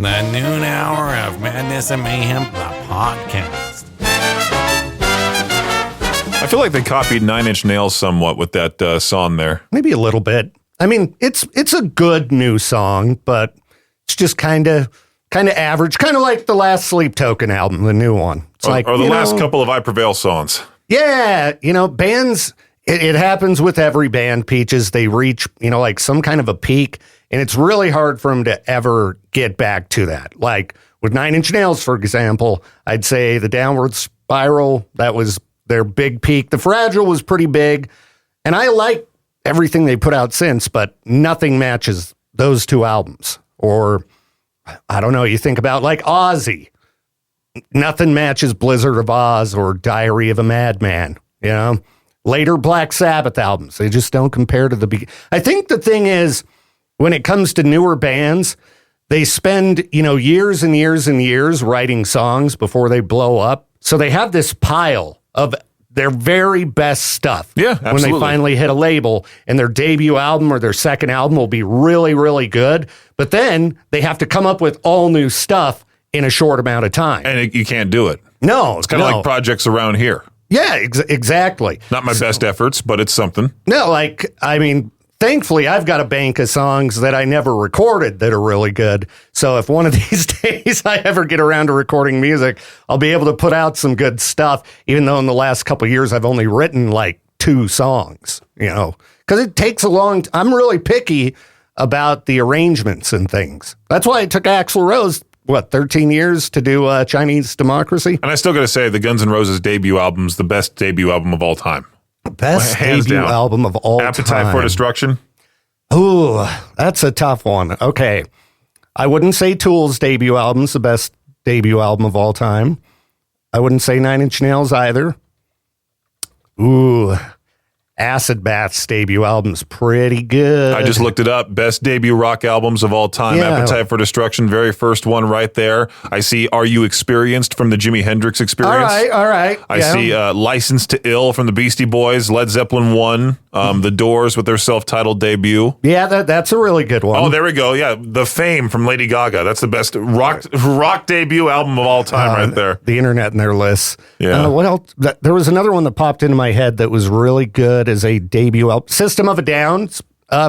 The noon hour of Madness and Mayhem, the podcast. I feel like they copied Nine Inch Nails somewhat with that song there. Maybe a little bit. I mean, it's a good new song, but it's just kind of average, kind of like the last Sleep Token album, the new one. It's or the last couple of I Prevail songs. Yeah, bands. It happens with every band, Peaches. They reach, like some kind of a peak, and it's really hard for them to ever get back to that. Like with Nine Inch Nails, for example, I'd say the Downward Spiral, that was their big peak. The Fragile was pretty big, and I like everything they put out since, but nothing matches those two albums. Or, I don't know, you think about like Ozzy. Nothing matches Blizzard of Oz or Diary of a Madman, Later Black Sabbath albums, they just don't compare to the beginning. I think the thing is, when it comes to newer bands, they spend, years and years and years writing songs before they blow up. So they have this pile of their very best stuff. Yeah, absolutely. When they finally hit a label, and their debut album or their second album will be really, really good. But then they have to come up with all new stuff in a short amount of time. And you can't do it. No. It's kind of like projects around here. Yeah, exactly. Not my best efforts, but it's something. No, thankfully, I've got a bank of songs that I never recorded that are really good. So if one of these days I ever get around to recording music, I'll be able to put out some good stuff, even though in the last couple of years I've only written like 2 songs, because it takes a long time. I'm really picky about the arrangements and things. That's why it took Axl Rose 13 years to do Chinese Democracy? And I still got to say, the Guns N' Roses debut album's the best debut album of all time. Best Hands debut down. album of all Appetite time. for Destruction. Ooh, that's a tough one. Okay. I wouldn't say Tool's debut album's the best debut album of all time. I wouldn't say Nine Inch Nails either. Ooh, Acid Bath's debut album's pretty good. I just looked it up. Best debut rock albums of all time. Yeah. Appetite for Destruction, very first one right there. I see Are You Experienced from the Jimi Hendrix Experience. All right. I see License to Ill from the Beastie Boys, Led Zeppelin 1, The Doors with their self-titled debut. Yeah, that's a really good one. Oh, there we go. Yeah, The Fame from Lady Gaga. That's the best rock debut album of all time right there. The internet and their lists. Yeah. What else? There was another one that popped into my head that was really good as a debut album. System of a Down's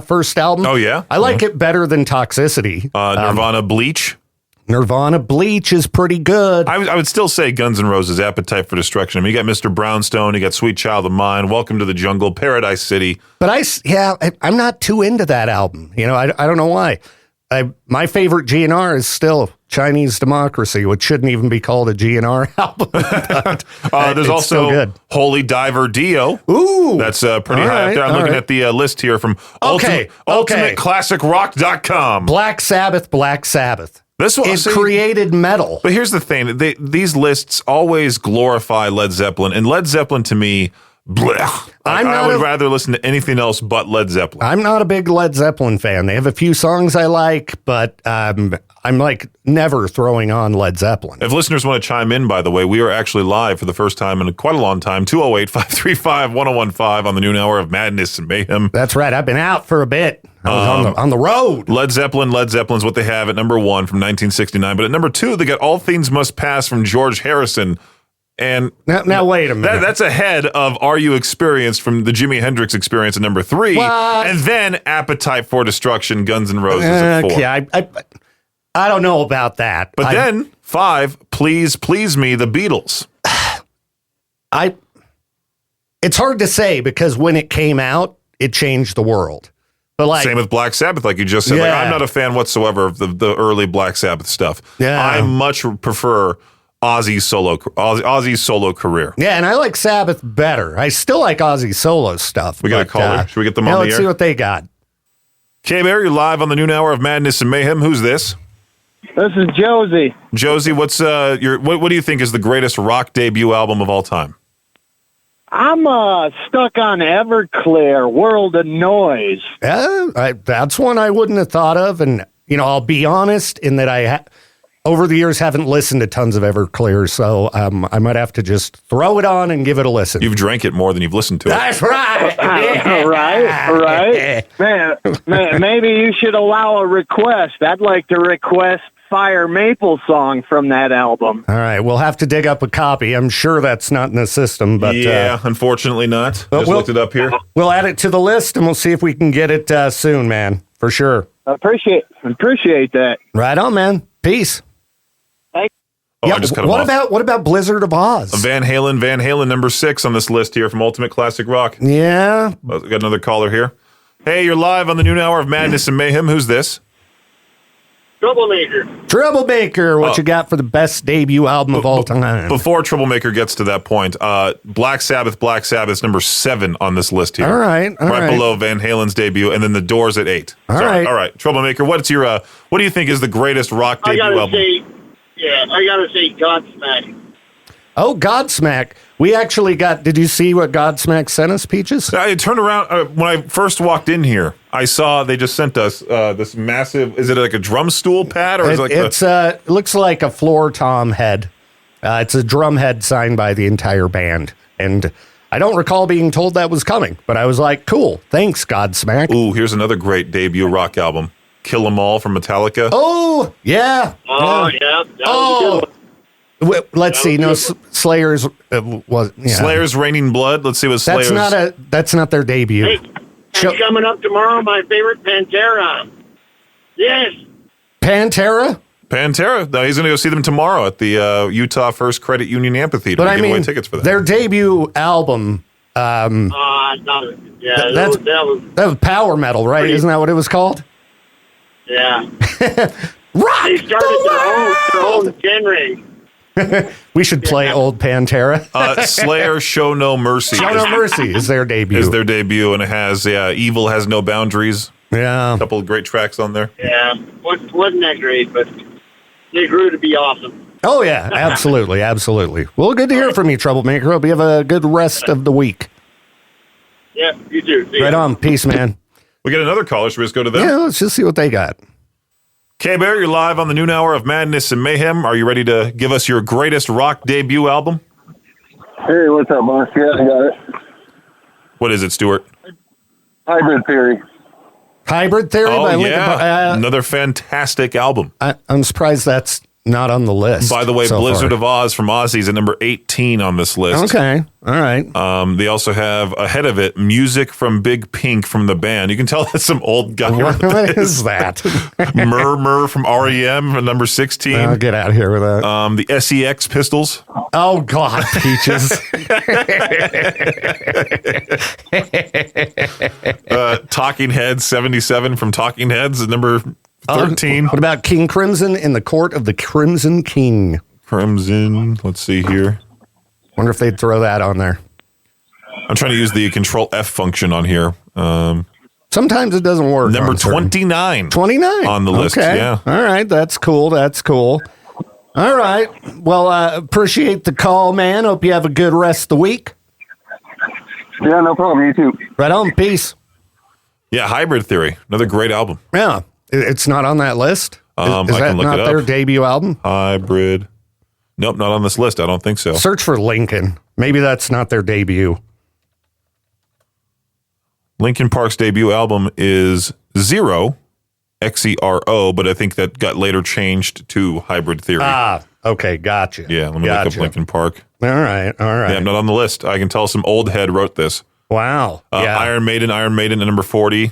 first album. Oh, yeah? I like it better than Toxicity. Nirvana Bleach. Nirvana Bleach is pretty good. I would still say Guns N' Roses, Appetite for Destruction. I mean, you got Mr. Brownstone, you got Sweet Child of Mine, Welcome to the Jungle, Paradise City. But I'm not too into that album. I don't know why. My favorite GNR is still Chinese Democracy, which shouldn't even be called a GNR album. There's also Holy Diver Dio. Ooh. That's pretty high up there. I'm looking at the list here from UltimateClassicRock.com. Black Sabbath. This one created metal. But here's the thing. These lists always glorify Led Zeppelin. And Led Zeppelin, to me, blech. I would rather listen to anything else but Led Zeppelin. I'm not a big Led Zeppelin fan. They have a few songs I like, but I'm like never throwing on Led Zeppelin. If listeners want to chime in, by the way, we are actually live for the first time in quite a long time. 208-535-1015 on the noon hour of Madness and Mayhem. That's right. I've been out for a bit. I was on the road. Led Zeppelin's what they have at number 1 from 1969. But at number 2, they got All Things Must Pass from George Harrison. And now wait a minute. That's ahead of Are You Experienced from the Jimi Hendrix Experience at number 3. What? And then Appetite for Destruction, Guns N' Roses at 4. Okay, I don't know about that. But then 5, Please Please Me, the Beatles. It's hard to say because when it came out, it changed the world. But same with Black Sabbath, like you just said. Yeah. I'm not a fan whatsoever of the early Black Sabbath stuff. Yeah. I much prefer Ozzy's solo career. Yeah, and I like Sabbath better. I still like Ozzy's solo stuff. We got a caller. Should we get them on the air? Let's see what they got. K-Bear, you're live on the noon hour of Madness and Mayhem. Who's this? This is Josie. Josie, what's what do you think is the greatest rock debut album of all time? I'm stuck on Everclear, World of Noise. That's one I wouldn't have thought of, and I'll be honest in that over the years haven't listened to tons of Everclear, so I might have to just throw it on and give it a listen. You've drank it more than you've listened to it. That's right. right. Man, maybe you should allow a request. I'd like to request Fire Maple song from that album. All right, we'll have to dig up a copy. I'm sure that's not in the system, but yeah, unfortunately not. but Just looked it up here. we'll add it to the list, and we'll see if we can get it soon, man, for sure. Appreciate that. Right on, man. Peace. Oh, Yeah, I just cut him what off. about Blizzard of Oz? Van Halen, number 6 on this list here from Ultimate Classic Rock. Yeah. We got another caller here. Hey, you're live on the noon hour of Madness and Mayhem. Who's this? Troublemaker, what you got for the best debut album of all time? Before Troublemaker gets to that point, Black Sabbath's number 7 on this list here. All right. Right below Van Halen's debut, and then The Doors at 8. All right. Troublemaker, what do you think is the greatest rock debut album? I gotta say Godsmack. Oh, Godsmack. We actually got, did you see what Godsmack sent us, Peaches? I turned around, when I first walked in here, I saw they just sent us this massive, is it like a drum stool pad? Or It looks like a floor tom head. It's a drum head signed by the entire band. And I don't recall being told that was coming, but I was like, cool. Thanks, Godsmack. Ooh, here's another great debut rock album. Kill 'Em All from Metallica. Oh, yeah. Oh, yeah. That was a good one. Let's see. No, Slayer's was Slayer's Raining Blood. Let's see what Slayer's. That's not their debut. Hey, and coming up tomorrow, my favorite Pantera. Yes. Pantera. No, he's going to go see them tomorrow at the Utah First Credit Union Amphitheater. But We're I giving mean, away tickets for that. their debut album. That was power metal, right? Isn't that what it was called? Yeah. Rock. They started their own genre. We should play old Pantera. Slayer Show No Mercy. Show No Mercy is their debut. And it has Evil Has No Boundaries. Yeah. A couple of great tracks on there. Yeah. Wasn't that great, but they grew to be awesome. Oh, yeah. Absolutely. Absolutely. Well, good to hear from you, Troublemaker. Hope you have a good rest of the week. Yeah, you too. See Right ya. on. Peace, man. We got another caller. Should we just go to them? Yeah, let's just see what they got. K-Bear, you're live on the noon hour of Madness and Mayhem. Are you ready to give us your greatest rock debut album? Hey, what's up, boss? Yeah, I got it. What is it, Stuart? Hybrid Theory. Hybrid Theory by Linkin Park. Another fantastic album. I'm surprised that's not on the list. By the way, so Blizzard far. of Oz from Ozzy's at number 18 on this list. Okay. All right. They also have ahead of it music from Big Pink from the band. You can tell that's some old guy. What is that? Murmur from REM at number 16. I'll get out of here with that. The SEX Pistols. Oh, God, Peaches. Talking Heads 77 from Talking Heads at number 13. What about King Crimson in the Court of the Crimson King? Crimson. Let's see here. Wonder if they'd throw that on there. I'm trying to use the Control F function on here. Sometimes it doesn't work. Number 29. 29 on the list. Okay. Yeah. All right. That's cool. That's cool. All right. Well, appreciate the call, man. Hope you have a good rest of the week. Yeah, no problem. You too. Right on. Peace. Yeah, Hybrid Theory. Another great album. Yeah. It's not on that list. Is I that can look not it up. their debut album? Hybrid. Nope, not on this list. I don't think so. Search for Lincoln. Maybe that's not their debut. Linkin Park's debut album is Zero, Xero, but I think that got later changed to Hybrid Theory. Ah, okay. Gotcha. Yeah, let me look up Linkin Park. All right. All right. Yeah, not on the list. I can tell some old head wrote this. Wow. Yeah. Iron Maiden at number 40.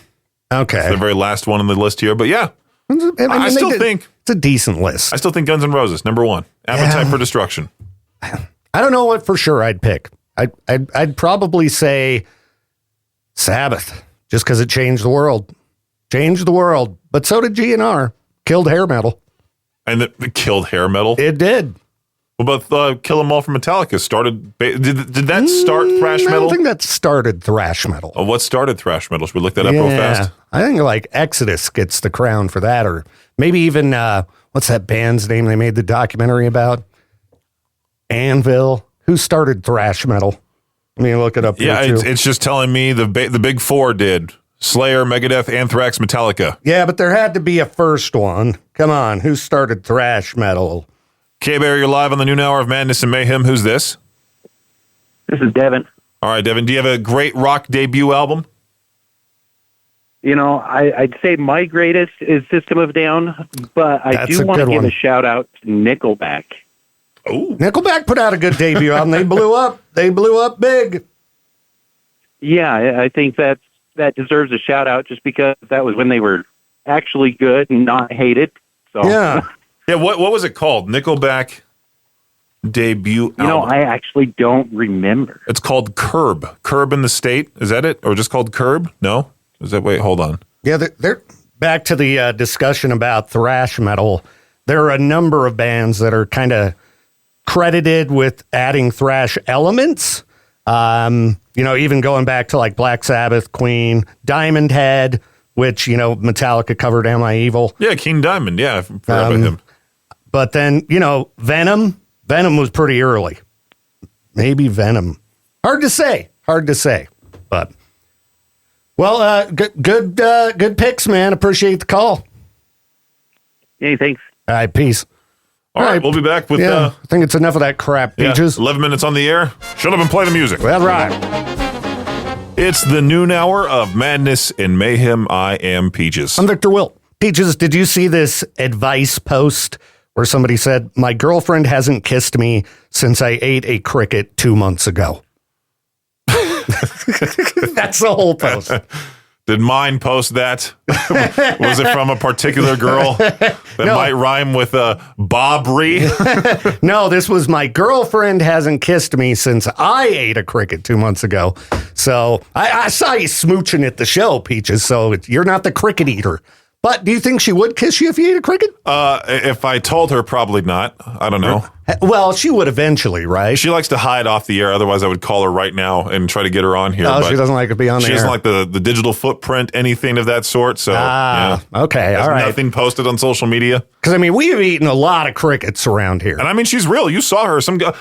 Okay. The very last one on the list here. But yeah, I still think it's a decent list. I still think Guns N' Roses, number 1. Appetite for Destruction. I don't know what for sure I'd pick. I'd probably say Sabbath, just because it changed the world. Changed the world. But so did GNR. Killed hair metal. And it killed hair metal. It did. What about Kill 'Em All from Metallica? Did that start thrash I metal? don't think that started thrash metal. Oh, what started thrash metal? Should we look that up real fast? I think like Exodus gets the crown for that, or maybe even what's that band's name they made the documentary about? Anvil. Who started thrash metal? Let me look it up. Yeah, here too. it's just telling me the big four did. Slayer, Megadeth, Anthrax, Metallica. Yeah, but there had to be a first one. Come on, who started thrash metal? K-Bear, you're live on the noon hour of Madness and Mayhem. Who's this? This is Devin. All right, Devin, do you have a great rock debut album? I'd say my greatest is System of a Down, but I That's do a want to good give one. a shout out to Nickelback. Oh, Nickelback put out a good debut album. They blew up. They blew up big. Yeah, I think that deserves a shout out just because that was when they were actually good and not hated. So Yeah. yeah. What was it called? Nickelback debut album. I actually don't remember. It's called Curb. Curb in the State. Is that it? Or just called Curb? No? Is that, wait, hold on. Yeah, they're back to the discussion about thrash metal. There are a number of bands that are kind of credited with adding thrash elements. Even going back to like Black Sabbath, Queen, Diamond Head, which, Metallica covered Am I Evil? Yeah, King Diamond. Yeah, I forgot about him. But then, Venom. Venom was pretty early. Maybe Venom. Hard to say. But, well, good picks, man. Appreciate the call. Hey, thanks. All right, peace. All right, we'll be back with I think it's enough of that crap, Peaches. 11 minutes on the air. Shut up and play the music. Well, right. It's the noon hour of madness and mayhem. I am Peaches. I'm Viktor Wilt. Peaches, did you see this advice post where somebody said, my girlfriend hasn't kissed me since I ate a cricket 2 months ago? That's the whole post. Did mine post that? Was it from a particular girl that might rhyme with Bobry? No, this was my girlfriend hasn't kissed me since I ate a cricket 2 months ago. So I saw you smooching at the show, Peaches, so you're not the cricket eater. But do you think she would kiss you if you ate a cricket? If I told her, probably not. I don't know. Well, she would eventually, right? She likes to hide off the air. Otherwise, I would call her right now and try to get her on here. Oh, but she doesn't like to be on the She air. doesn't like the digital footprint, anything of that sort. So, okay, There's all right. nothing posted on social media. Because, we've eaten a lot of crickets around here. And she's real. You saw her.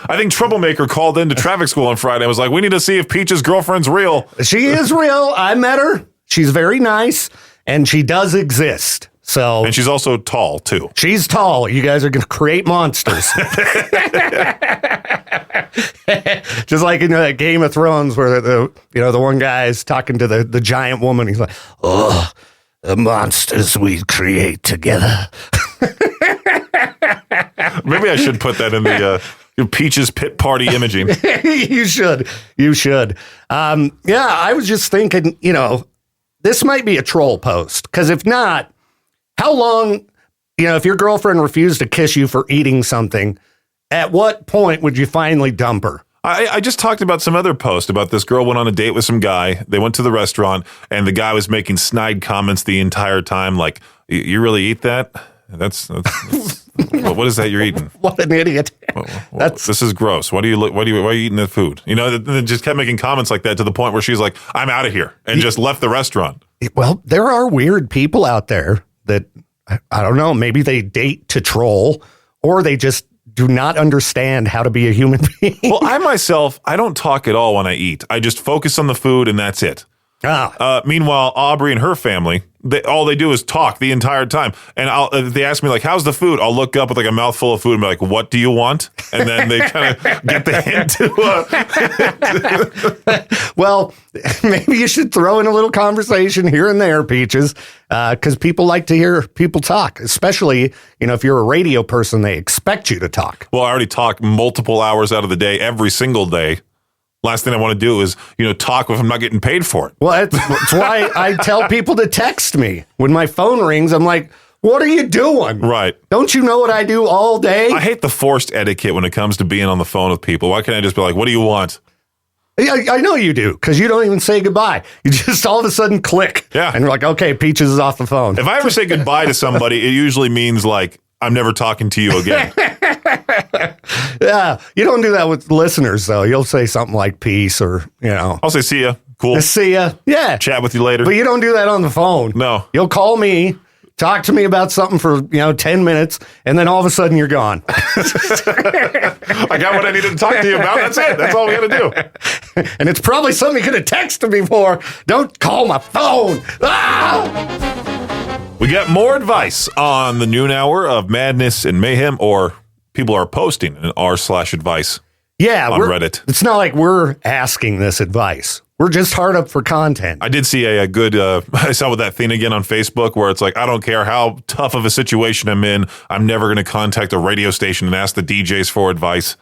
I think Troublemaker called into traffic school on Friday and was like, we need to see if Peach's girlfriend's real. She is real. I met her. She's very nice, and she does exist. So, And she's also tall, too. She's tall. You guys are going to create monsters. Just like in Game of Thrones where the one guy is talking to the giant woman. He's like, oh, the monsters we create together. Maybe I should put that in the Peach's Pit Party imaging. You should. I was just thinking, this might be a troll post. Because if not, how long, if your girlfriend refused to kiss you for eating something, at what point would you finally dump her? I just talked about some other post about this girl went on a date with some guy. They went to the restaurant, and the guy was making snide comments the entire time, like, you really eat that? That's what is that you're eating? What an idiot. This is gross. Why are you eating that food? They just kept making comments like that to the point where she's like, I'm out of here, and just left the restaurant. Well, there are weird people out there that, I don't know, maybe they date to troll, or they just do not understand how to be a human being. Well, I don't talk at all when I eat. I just focus on the food, and that's it. Meanwhile, Aubrey and her family, all they do is talk the entire time. And they ask me, like, how's the food? I'll look up with like a mouthful of food and be like, what do you want? And then they kind of get the hint. Well, maybe you should throw in a little conversation here and there, Peaches, because people like to hear people talk, especially, if you're a radio person, they expect you to talk. Well, I already talk multiple hours out of the day, every single day. Last thing I want to do is, talk if I'm not getting paid for it. Well, that's why I tell people to text me. When my phone rings, I'm like, what are you doing? Right. Don't you know what I do all day? I hate the forced etiquette when it comes to being on the phone with people. Why can't I just be like, what do you want? I know you do, because you don't even say goodbye. You just all of a sudden click. Yeah. And you're like, okay, Peaches is off the phone. If I ever say goodbye to somebody, it usually means like, I'm never talking to you again. Yeah, you don't do that with listeners, though. You'll say something like peace or, I'll say, see ya. Cool. See ya. Yeah. Chat with you later. But you don't do that on the phone. No. You'll call me, talk to me about something for, 10 minutes, and then all of a sudden you're gone. I got what I needed to talk to you about. That's it. That's all we got to do. And it's probably something you could have texted me for. Don't call my phone. Ah! We got more advice on the noon hour of madness and mayhem, or people are posting an r/advice. Yeah, on Reddit. It's not like we're asking this advice. We're just hard up for content. I did see a good, I saw with that thing again on Facebook where it's like, I don't care how tough of a situation I'm in, I'm never going to contact a radio station and ask the DJs for advice.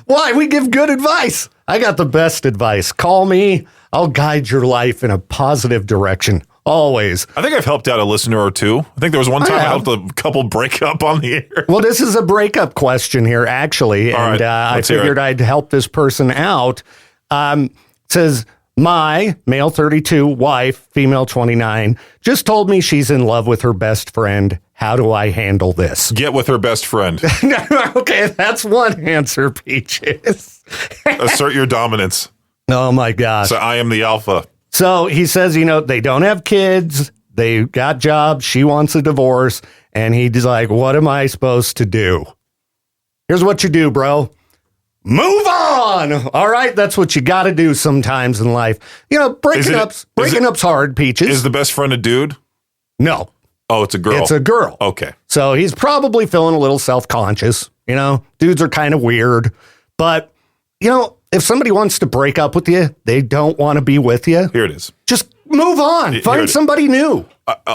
Why? We give good advice. I got the best advice. Call me. I'll guide your life in a positive direction. Always. I think I've helped out a listener or two. I think there was one time I helped a couple break up on the air. Well, this is a breakup question here, actually. All and right, I figured I'd help this person out. Says, my male 32 wife, female 29, just told me she's in love with her best friend. How do I handle this? Get with her best friend. Okay, that's one answer, Peaches. Assert your dominance. Oh, my gosh. So I am the alpha. So he says, they don't have kids. They got jobs. She wants a divorce. And he's like, what am I supposed to do? Here's what you do, bro. Move on. All right. That's what you got to do sometimes in life. Breaking up's hard, Peaches. Is the best friend a dude? No. Oh, it's a girl. It's a girl. Okay. So he's probably feeling a little self-conscious. Dudes are kind of weird. But, if somebody wants to break up with you, they don't want to be with you. Here it is. Just move on. Find somebody new.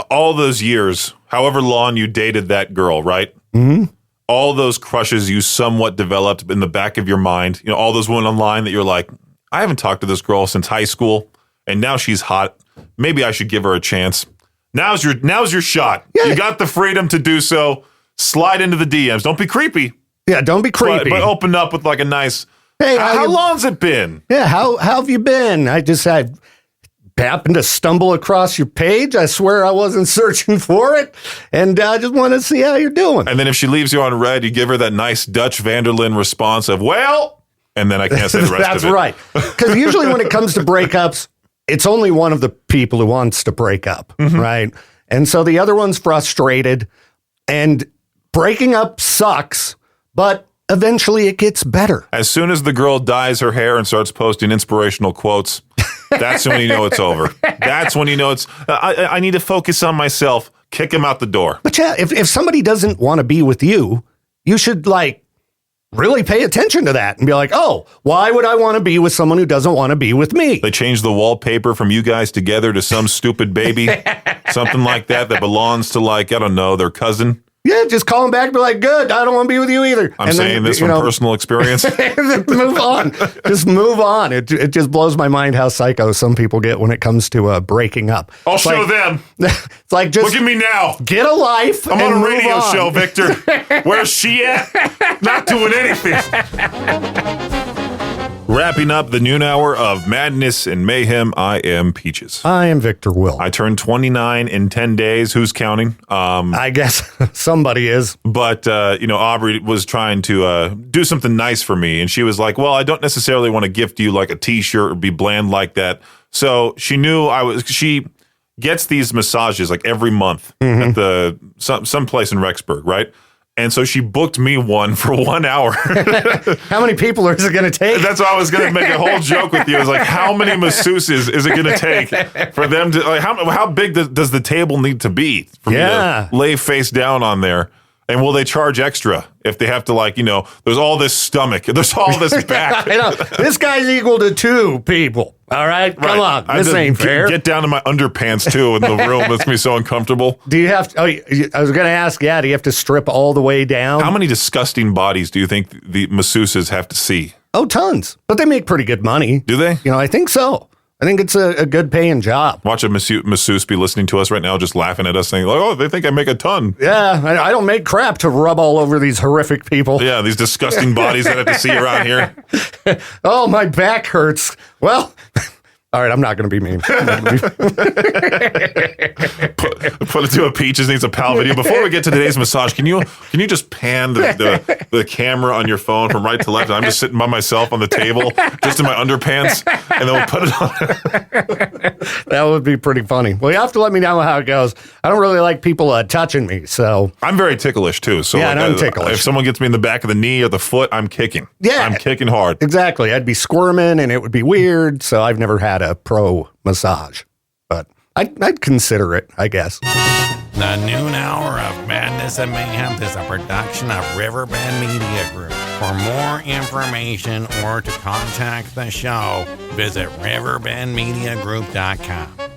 All those years, however long you dated that girl, right? Mm-hmm. All those crushes you somewhat developed in the back of your mind, all those women online that you're like, I haven't talked to this girl since high school, and now she's hot. Maybe I should give her a chance. Now's your shot. Yeah. You got the freedom to do so. Slide into the DMs. Don't be creepy. Yeah, don't be creepy. But open up with like a nice, hey, how long's it been? Yeah, how have you been? I happened to stumble across your page. I swear I wasn't searching for it. And I just want to see how you're doing. And then if she leaves you on red, you give her that nice Dutch Vanderlyn response of, well, and then I can't say the rest of it. That's right. Because usually when it comes to breakups, it's only one of the people who wants to break up, right? And so the other one's frustrated. And breaking up sucks, but eventually it gets better. As soon as the girl dyes her hair and starts posting inspirational quotes, that's when you know it's over. That's when you know it's, I need to focus on myself. Kick him out the door. But yeah, if somebody doesn't want to be with you, you should really pay attention to that and be like, oh, why would I want to be with someone who doesn't want to be with me? They changed the wallpaper from you guys together to some stupid baby, something like that belongs to I don't know, their cousin. Yeah, just call them back and be like, good, I don't want to be with you either. I'm saying this from personal experience. Move on. Just move on. It just blows my mind how psycho some people get when it comes to breaking up. I'll show them. It's like, just look at me now. Get a life. I'm on a radio show, Victor. Where's she at? Not doing anything. Wrapping up the noon hour of madness and mayhem, I am Peaches. I am Viktor Wilt. I turned 29 in 10 days. Who's counting? I guess somebody is. But, Aubrey was trying to do something nice for me. And she was like, well, I don't necessarily want to gift you like a T-shirt or be bland like that. So she knew she gets these massages like every month at some place in Rexburg, right? And so she booked me one for 1 hour. How many people is it going to take? That's why I was going to make a whole joke with you. I was like, how many masseuses is it going to take for them to, how big does the table need to be for me to lay face down on there? And will they charge extra if they have to there's all this stomach, there's all this back. I know. This guy's equal to 2 people. All right? Come on. This ain't fair. Get down to my underpants, too, in the room. It's going to be so uncomfortable. Do you have to, I was going to ask, do you have to strip all the way down? How many disgusting bodies do you think the masseuses have to see? Oh, tons. But they make pretty good money. Do they? I think so. I think it's a good paying job. Watch a masseuse be listening to us right now, just laughing at us, saying, oh, they think I make a ton. Yeah, I don't make crap to rub all over these horrific people. Yeah, these disgusting bodies that I have to see around here. Oh, my back hurts. Well, all right, I'm not going to be mean. Put it to a Peaches needs a pal video. Before we get to today's massage, can you just pan the camera on your phone from right to left? I'm just sitting by myself on the table, just in my underpants, and then we'll put it on. That would be pretty funny. Well, you have to let me know how it goes. I don't really like people touching me, so. I'm very ticklish, too. So yeah, I'm ticklish. If someone gets me in the back of the knee or the foot, I'm kicking. Yeah. I'm kicking hard. Exactly. I'd be squirming, and it would be weird, so I've never had a pro massage, but I'd consider it, I guess. The noon hour of madness and mayhem is a production of Riverbend Media Group. For more information or to contact the show, visit riverbendmediagroup.com.